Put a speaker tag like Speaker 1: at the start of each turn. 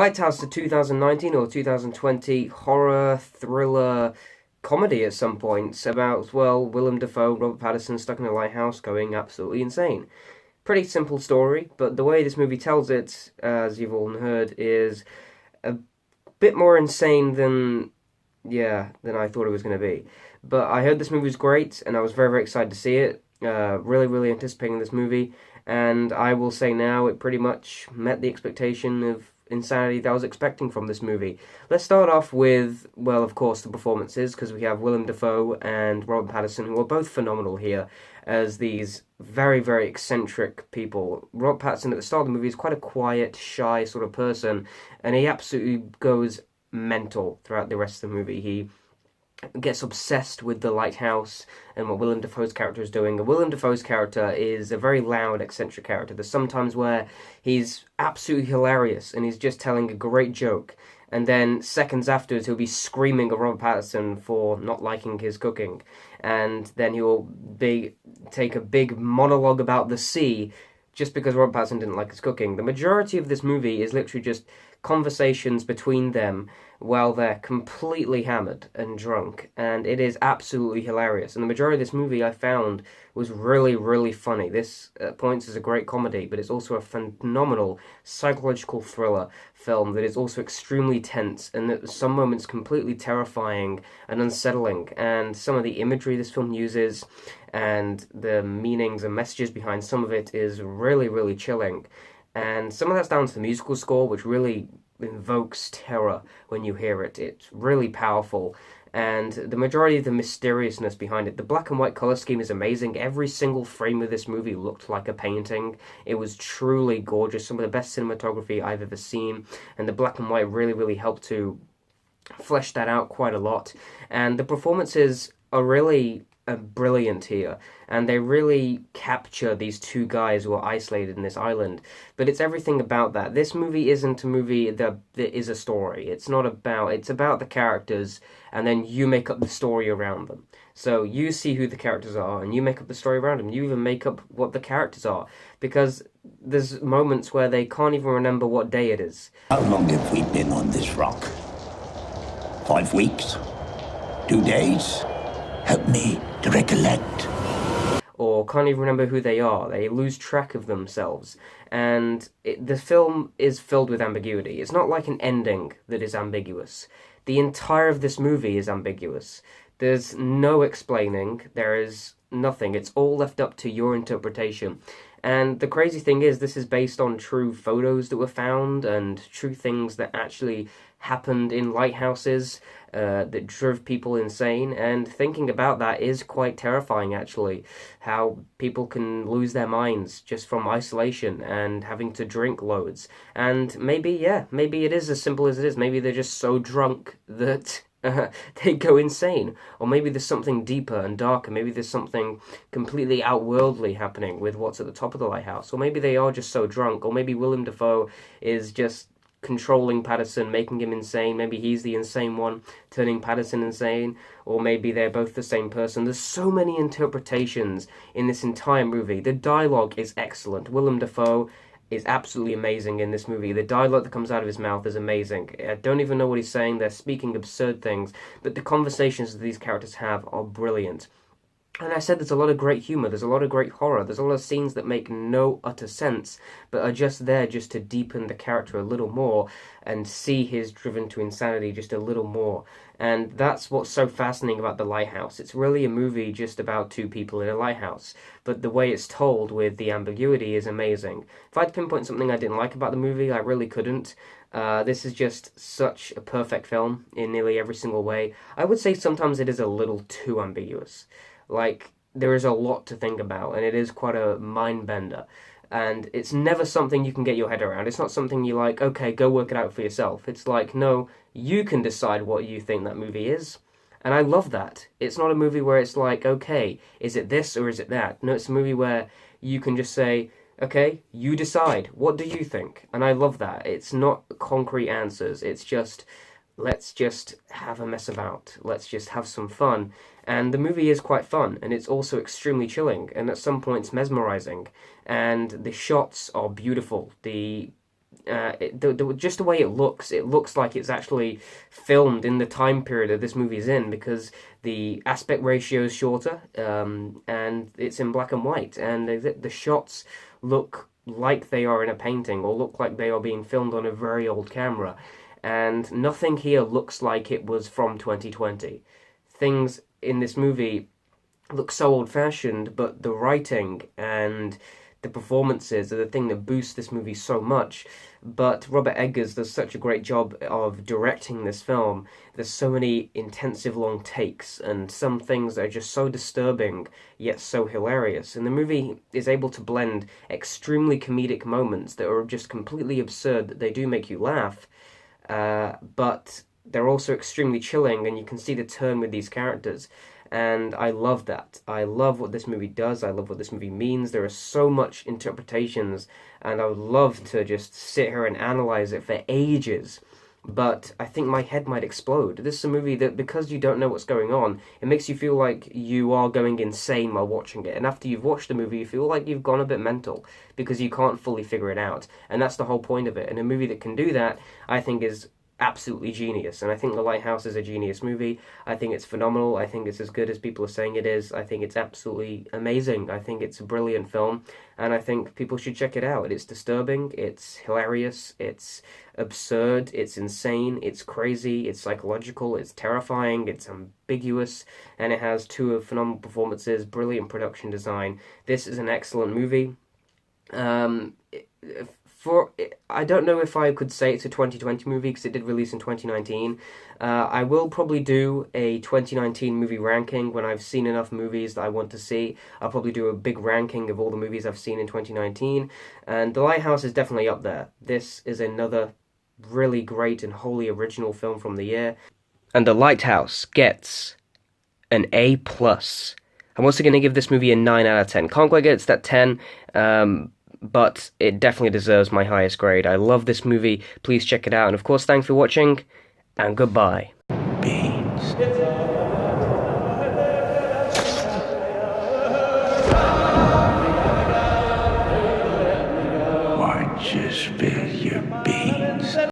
Speaker 1: Lighthouse, a 2019 or 2020 horror thriller comedy at some points about, well, Willem Dafoe, Robert Pattinson stuck in a lighthouse going absolutely insane. Pretty simple story, but the way this movie tells it, as you've all heard, is a bit more insane than I thought it was going to be. But I heard this movie was great, and I was very, very excited to see it. Really, really anticipating this movie, and I will say now it pretty much met the expectation of insanity that I was expecting from this movie. Let's start off with, well, of course, the performances, because we have Willem Dafoe and Robert Pattinson, who are both phenomenal here as these very, very eccentric people. Robert Pattinson at the start of the movie is quite a quiet, shy sort of person, and he absolutely goes mental throughout the rest of the movie. He gets obsessed with the lighthouse and what Willem Dafoe's character is doing. And Willem Dafoe's character is a very loud, eccentric character. There's sometimes where he's absolutely hilarious and he's just telling a great joke. And then seconds afterwards, he'll be screaming at Robert Pattinson for not liking his cooking. And then he'll take a big monologue about the sea just because Robert Pattinson didn't like his cooking. The majority of this movie is literally just conversations between them while they're completely hammered and drunk, and it is absolutely hilarious. And the majority of this movie I found was really, really funny. This at points is a great comedy, but it's also a phenomenal psychological thriller film that is also extremely tense and at some moments completely terrifying and unsettling. And some of the imagery this film uses and the meanings and messages behind some of it is really, really chilling. And some of that's down to the musical score, which really invokes terror when you hear it. It's really powerful. And the majority of the mysteriousness behind it, the black and white color scheme is amazing. Every single frame of this movie looked like a painting. It was truly gorgeous. Some of the best cinematography I've ever seen. And the black and white really, really helped to flesh that out quite a lot. And the performances are really brilliant here, and they really capture these two guys who are isolated in this island. But it's everything about that. This movie isn't a movie that is a story. It's about the characters, and then you make up the story around them. So you see who the characters are, and you make up the story around them. You even make up what the characters are, because there's moments where they can't even remember what day it is.
Speaker 2: How long have we been on this rock? 5 weeks? 2 days? Help me to recollect.
Speaker 1: Or can't even remember who they are. They lose track of themselves. And the film is filled with ambiguity. It's not like an ending that is ambiguous. The entire of this movie is ambiguous. There's no explaining. There is nothing. It's all left up to your interpretation. And the crazy thing is, this is based on true photos that were found and true things that actually happened in lighthouses that drove people insane. And thinking about that is quite terrifying, actually. How people can lose their minds just from isolation and having to drink loads. And maybe it is as simple as it is. Maybe they're just so drunk that they go insane. Or maybe there's something deeper and darker. Maybe there's something completely outworldly happening with what's at the top of the lighthouse. Or maybe they are just so drunk. Or maybe Willem Dafoe is just controlling Pattinson, making him insane. Maybe he's the insane one, turning Pattinson insane. Or maybe they're both the same person. There's so many interpretations in this entire movie. The dialogue is excellent. Willem Dafoe is absolutely amazing in this movie. The dialogue that comes out of his mouth is amazing. I don't even know what he's saying. They're speaking absurd things, but the conversations that these characters have are brilliant. And I said there's a lot of great humour, there's a lot of great horror, there's a lot of scenes that make no utter sense, but are just there just to deepen the character a little more and see his driven to insanity just a little more. And that's what's so fascinating about The Lighthouse. It's really a movie just about two people in a lighthouse, but the way it's told with the ambiguity is amazing. If I had to pinpoint something I didn't like about the movie, I really couldn't. This is just such a perfect film in nearly every single way. I would say sometimes it is a little too ambiguous. Like, there is a lot to think about, and it is quite a mind bender. And it's never something you can get your head around. It's not something you like, okay, go work it out for yourself. It's like, no, you can decide what you think that movie is. And I love that. It's not a movie where it's like, okay, is it this or is it that? No, it's a movie where you can just say, okay, you decide. What do you think? And I love that. It's not concrete answers. It's just, let's just have a mess about. Let's just have some fun. And the movie is quite fun, and it's also extremely chilling, and at some points mesmerizing. And the shots are beautiful. The just the way it looks like it's actually filmed in the time period that this movie is in, because the aspect ratio is shorter, and it's in black and white, and the shots look like they are in a painting, or look like they are being filmed on a very old camera, and nothing here looks like it was from 2020. Things in this movie look so old-fashioned, but the writing and the performances are the thing that boosts this movie so much. But Robert Eggers does such a great job of directing this film. There's so many intensive long takes, and some things that are just so disturbing, yet so hilarious. And the movie is able to blend extremely comedic moments that are just completely absurd, that they do make you laugh, but they're also extremely chilling, and you can see the turn with these characters. And I love that. I love what this movie does. I love what this movie means. There are so much interpretations, and I would love to just sit here and analyze it for ages. But I think my head might explode. This is a movie that, because you don't know what's going on, it makes you feel like you are going insane while watching it. And after you've watched the movie, you feel like you've gone a bit mental, because you can't fully figure it out. And that's the whole point of it. And a movie that can do that, I think, is absolutely genius. And I think The Lighthouse is a genius movie. I think it's phenomenal. I think it's as good as people are saying it is. I think it's absolutely amazing. I think it's a brilliant film, and I think people should check it out. It's disturbing, it's hilarious, it's absurd, it's insane, it's crazy, it's psychological, it's terrifying, it's ambiguous, and it has two phenomenal performances, brilliant production design. This is an excellent movie. I don't know if I could say it's a 2020 movie, because it did release in 2019. I will probably do a 2019 movie ranking when I've seen enough movies that I want to see. I'll probably do a big ranking of all the movies I've seen in 2019, and The Lighthouse is definitely up there. This is another really great and wholly original film from the year, and The Lighthouse gets an A+. I'm also going to give this movie a 9 out of 10. Can't quite get it to that 10, but it definitely deserves my highest grade. I love this movie. Please check it out. And of course, thanks for watching, and goodbye.
Speaker 2: Beans.